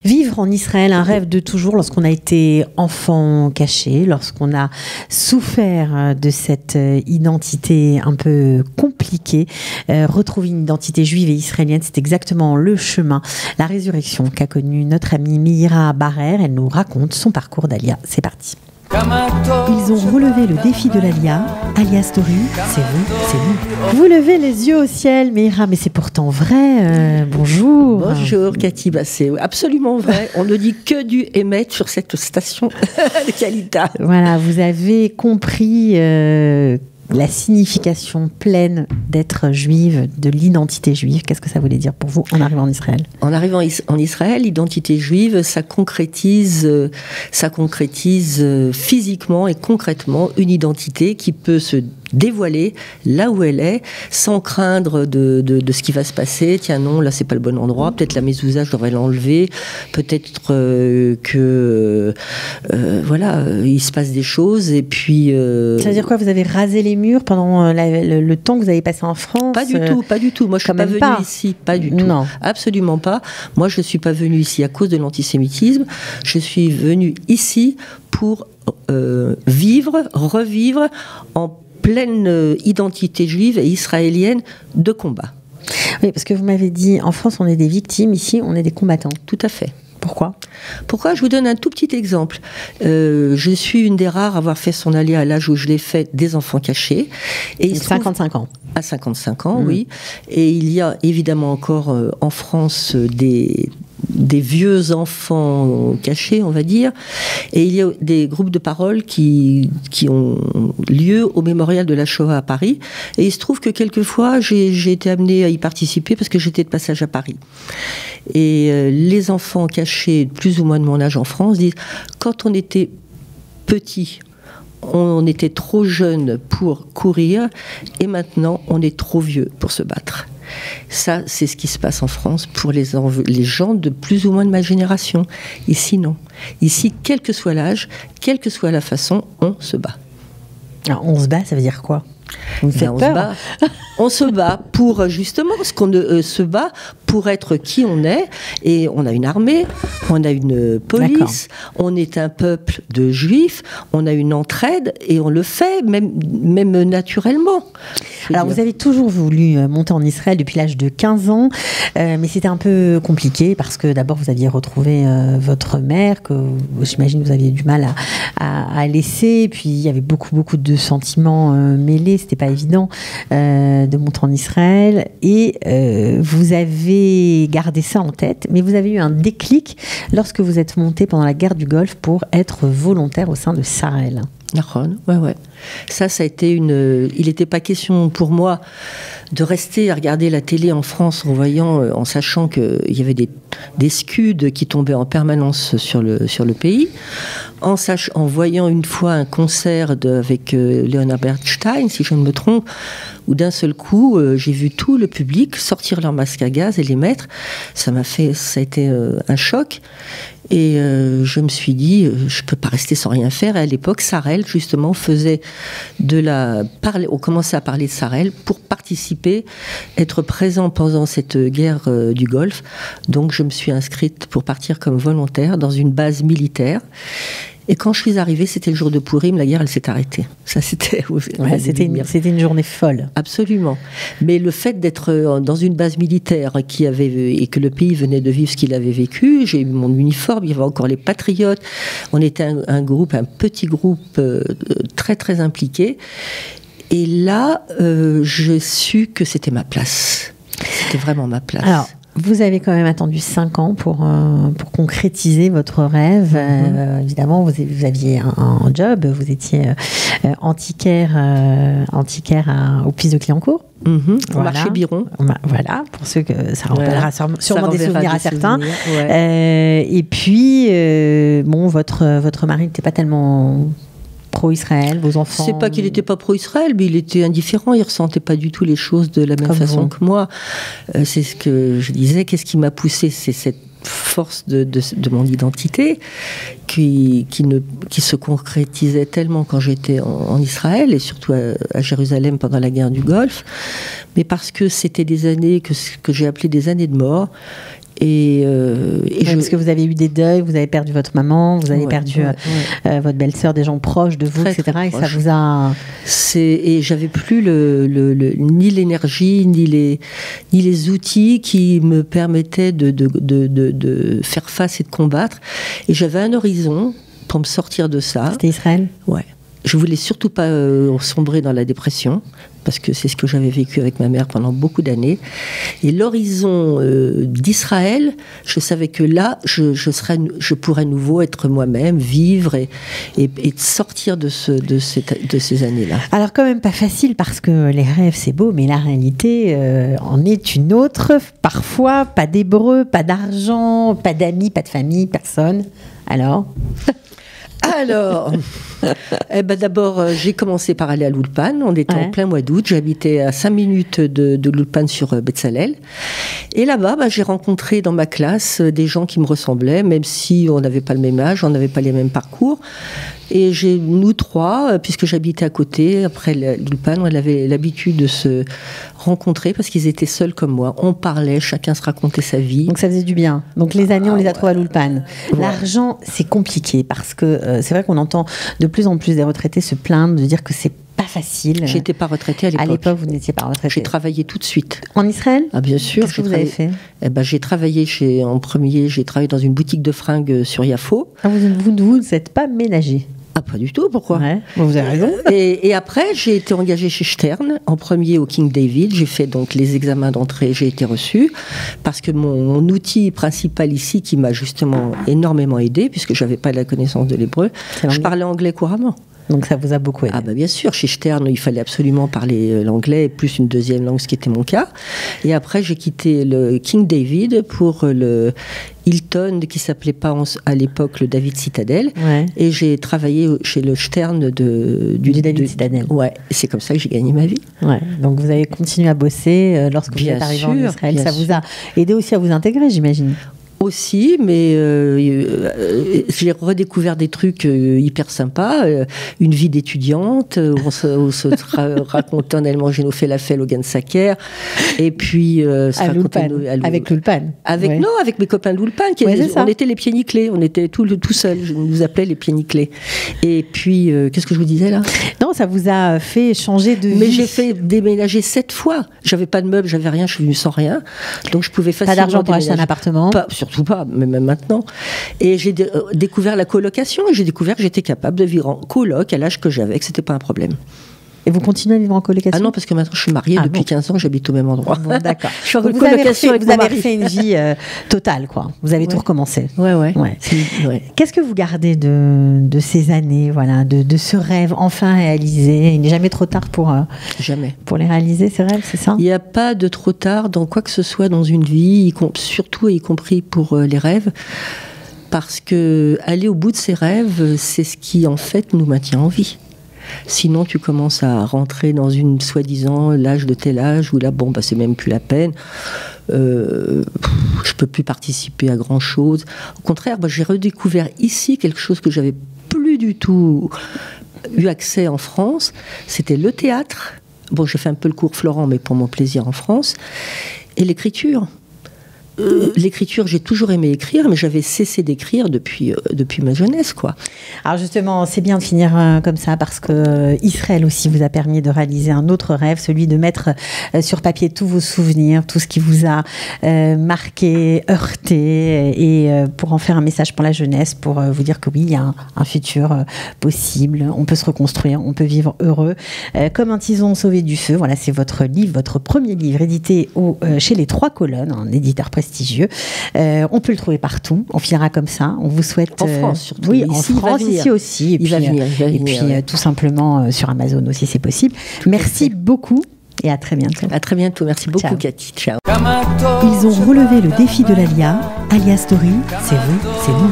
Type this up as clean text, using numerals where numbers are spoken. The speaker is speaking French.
Vivre en Israël, un rêve de toujours lorsqu'on a été enfant caché, lorsqu'on a souffert de cette identité un peu compliquée. Retrouver une identité juive et israélienne, c'est exactement le chemin, la résurrection qu'a connue notre amie Meira Barer. Elle nous raconte son parcours d'Alia. C'est parti. Ils ont relevé le défi de l'Alia. Alia Story, c'est vous, c'est nous. Vous levez les yeux au ciel, Meira, mais c'est pourtant vrai. Bonjour. Bonjour, Cathy. Bah, c'est absolument vrai. On ne dit que du émettre sur cette station de Kalita. Voilà, vous avez compris la signification pleine d'être juive, de l'identité juive. Qu'est-ce que ça voulait dire pour vous en arrivant en Israël ? En arrivant en Israël, l'identité juive, ça concrétise physiquement et concrètement une identité qui peut se dévoiler là où elle est, sans craindre de ce qui va se passer. Tiens non, là c'est pas le bon endroit, peut-être la mezouza je devrais l'enlever, peut-être voilà, il se passe des choses et puis... Ça veut dire quoi, vous avez rasé les murs pendant le temps que vous avez passé en France ? Pas du tout. Moi je suis pas venue ici, pas du tout. Non. Absolument pas. Moi je suis pas venue ici à cause de l'antisémitisme, je suis venue ici pour revivre en pleine identité juive et israélienne de combat. Oui, parce que vous m'avez dit, en France, on est des victimes, ici, on est des combattants. Tout à fait. Pourquoi ? Je vous donne un tout petit exemple. Je suis une des rares à avoir fait son alia à l'âge où je l'ai fait des enfants cachés. Et 55 ans. À 55 ans, oui. Et il y a évidemment encore en France des vieux enfants cachés, on va dire, et il y a des groupes de parole qui ont lieu au mémorial de la Shoah à Paris, et il se trouve que quelquefois j'ai été amenée à y participer parce que j'étais de passage à Paris. Et les enfants cachés, plus ou moins de mon âge en France, disent quand on était petit, on était trop jeune pour courir, et maintenant on est trop vieux pour se battre. Ça, c'est ce qui se passe en France pour les gens de plus ou moins de ma génération. Ici, non. Ici, quel que soit l'âge, quelle que soit la façon, on se bat. Alors, on se bat, ça veut dire quoi ? Vous me faites peur. On se bat pour justement se bat pour être qui on est, et on a une armée, on a une police, on est un peuple de juifs, on a une entraide et on le fait même naturellement. Alors vous avez toujours voulu monter en Israël depuis l'âge de 15 ans, mais c'était un peu compliqué parce que d'abord vous aviez retrouvé votre mère que j'imagine vous aviez du mal à laisser, et puis il y avait beaucoup de sentiments mêlés, c'était pas évident de monter en Israël, et vous avez gardé ça en tête, mais vous avez eu un déclic lorsque vous êtes monté pendant la guerre du Golfe pour être volontaire au sein de Sarel. Ouais. Ça a été il n'était pas question pour moi de rester à regarder la télé en France en sachant qu'il y avait des scuds qui tombaient en permanence sur le pays. En voyant une fois un concert avec Leonard Bernstein, si je ne me trompe, où d'un seul coup, j'ai vu tout le public sortir leur masque à gaz et les mettre. Ça a été un choc. Et je me suis dit, je peux pas rester sans rien faire. Et à l'époque, Sarel, justement, on commençait à parler de Sarel pour participer, être présent pendant cette guerre du Golfe. Donc, je me suis inscrite pour partir comme volontaire dans une base militaire. Et quand je suis arrivée, c'était le jour de Pourim, la guerre, elle s'est arrêtée. Ça, c'était une journée folle. Absolument. Mais le fait d'être dans une base militaire et que le pays venait de vivre ce qu'il avait vécu, j'ai eu mon uniforme, il y avait encore les patriotes. On était un petit groupe très, très impliqué. Et là, j'ai su que c'était ma place. C'était vraiment ma place. Alors, vous avez quand même attendu 5 ans pour concrétiser votre rêve. Évidemment, vous aviez un job, vous étiez antiquaire au Puits de Clignancourt. Au marché Biron. Voilà, pour ceux que ça rappellera sûrement des souvenirs à certains. Ouais. Et puis, votre mari n'était pas tellement pro-Israël, vos enfants... C'est pas qu'il n'était pas pro-Israël, mais il était indifférent, il ressentait pas du tout les choses de la même façon que moi. C'est ce que je disais, qu'est-ce qui m'a poussé, c'est cette force de mon identité qui se concrétisait tellement quand j'étais en Israël et surtout à Jérusalem pendant la guerre du Golfe, mais parce que c'était des années que j'ai appelées des années de mort. Parce que vous avez eu des deuils, vous avez perdu votre maman, vous avez perdu votre belle-sœur, des gens proches de vous, très, etc. très et ça vous a... Et j'avais plus ni l'énergie, ni les outils qui me permettaient de faire face et de combattre. Et j'avais un horizon pour me sortir de ça. C'était Israël ? Ouais. Je voulais surtout pas sombrer dans la dépression, parce que c'est ce que j'avais vécu avec ma mère pendant beaucoup d'années. Et l'horizon d'Israël, je savais que là, je pourrais à nouveau être moi-même, vivre et sortir de ces années-là. Alors quand même pas facile, parce que les rêves c'est beau, mais la réalité en est une autre. Parfois, pas d'hébreu, pas d'argent, pas d'amis, pas de famille, personne. Alors d'abord, j'ai commencé par aller à l'Ulpan. On était en plein mois d'août. J'habitais à 5 minutes de l'Ulpan sur Betzalel. Et là-bas, j'ai rencontré dans ma classe des gens qui me ressemblaient, même si on n'avait pas le même âge, on n'avait pas les mêmes parcours. Et nous trois, puisque j'habitais à côté, après l'Ulpan, on avait l'habitude de se rencontrer parce qu'ils étaient seuls comme moi. On parlait, chacun se racontait sa vie. Donc ça faisait du bien. Donc les années, on les a trouvés à l'Ulpan. L'argent, c'est compliqué parce que c'est vrai qu'on entend de plus en plus des retraités se plaindre, de dire que c'est pas facile. J'étais pas retraitée à l'époque. À l'époque, vous n'étiez pas retraitée. J'ai travaillé tout de suite. En Israël ? Ah bien sûr. Qu'est-ce que vous avez fait ? J'ai travaillé j'ai travaillé dans une boutique de fringues sur Yafo. Ah, vous n'êtes pas ménagé ? Ah, pas du tout, pourquoi ? Vous avez raison. Et après, j'ai été engagée chez Stern, en premier au King David. J'ai fait donc les examens d'entrée, j'ai été reçue, parce que mon outil principal ici, qui m'a justement énormément aidée, puisque je n'avais pas la connaissance de l'hébreu, je parlais anglais couramment. Donc ça vous a beaucoup aidé. Ah bien sûr, chez Stern, il fallait absolument parler l'anglais, plus une deuxième langue, ce qui était mon cas. Et après, j'ai quitté le King David pour le Hilton, qui s'appelait pas à l'époque le David Citadel. Et j'ai travaillé chez le Stern du David Citadel. Ouais, c'est comme ça que j'ai gagné ma vie. Ouais. Donc vous avez continué à bosser lorsque vous êtes arrivé en Israël. Ça vous a aidé aussi à vous intégrer, j'imagine. Aussi, mais j'ai redécouvert des trucs hyper sympas, une vie d'étudiante, on se racontait, on allait manger nos falafels au Gansaker, et puis avec l'Ulpan. Non, avec mes copains de l'Ulpan, on était les pieds nickelés, on était tout seuls, je nous appelais les pieds nickelés. Et puis, qu'est-ce que je vous disais là ? Non, ça vous a fait changer de vie. Mais j'ai fait déménager 7 fois. J'avais pas de meubles, j'avais rien, je suis venue sans rien, donc je pouvais facilement. Pas d'argent pour acheter un appartement ? Surtout pas, mais même maintenant. Et j'ai découvert la colocation, et j'ai découvert que j'étais capable de vivre en coloc à l'âge que j'avais, que c'était pas un problème. Et vous continuez à vivre en colocation ? Ah non, parce que maintenant je suis mariée depuis 15 ans, j'habite au même endroit. Bon, d'accord. Je suis en colocation avec mon mari. Vous avez refait une vie totale, quoi. Vous avez tout recommencé. Ouais. Qu'est-ce que vous gardez de ces années, voilà, de ce rêve enfin réalisé ? Il n'est jamais trop tard pour les réaliser, ces rêves, c'est ça ? Il n'y a pas de trop tard dans quoi que ce soit dans une vie, surtout y compris pour les rêves. Parce que aller au bout de ses rêves, c'est ce qui en fait nous maintient en vie. Sinon, tu commences à rentrer dans une soi-disant l'âge de tel âge, où là, c'est même plus la peine. Je peux plus participer à grand-chose. Au contraire, j'ai redécouvert ici quelque chose que j'avais plus du tout eu accès en France. C'était le théâtre. J'ai fait un peu le cours Florent, mais pour mon plaisir en France. Et l'écriture. L'écriture, j'ai toujours aimé écrire, mais j'avais cessé d'écrire depuis ma jeunesse, quoi. Alors justement, c'est bien de finir comme ça, parce que Israël aussi vous a permis de réaliser un autre rêve, celui de mettre sur papier tous vos souvenirs, tout ce qui vous a marqué, heurté, et pour en faire un message pour la jeunesse, pour vous dire que oui, il y a un futur possible, on peut se reconstruire, on peut vivre heureux. Comme un tison sauvé du feu, voilà, c'est votre livre, votre premier livre édité chez Les Trois Colonnes, un éditeur prestigieux. On peut le trouver partout. On finira comme ça. On vous souhaite en France surtout. Oui, en France, ici aussi. Et puis, tout simplement sur Amazon aussi, c'est possible. Merci beaucoup. Et à très bientôt. À très bientôt. Merci beaucoup, Cathy. Ciao. Ils ont relevé le défi de l'Alia. Alia Story, c'est vous, c'est nous.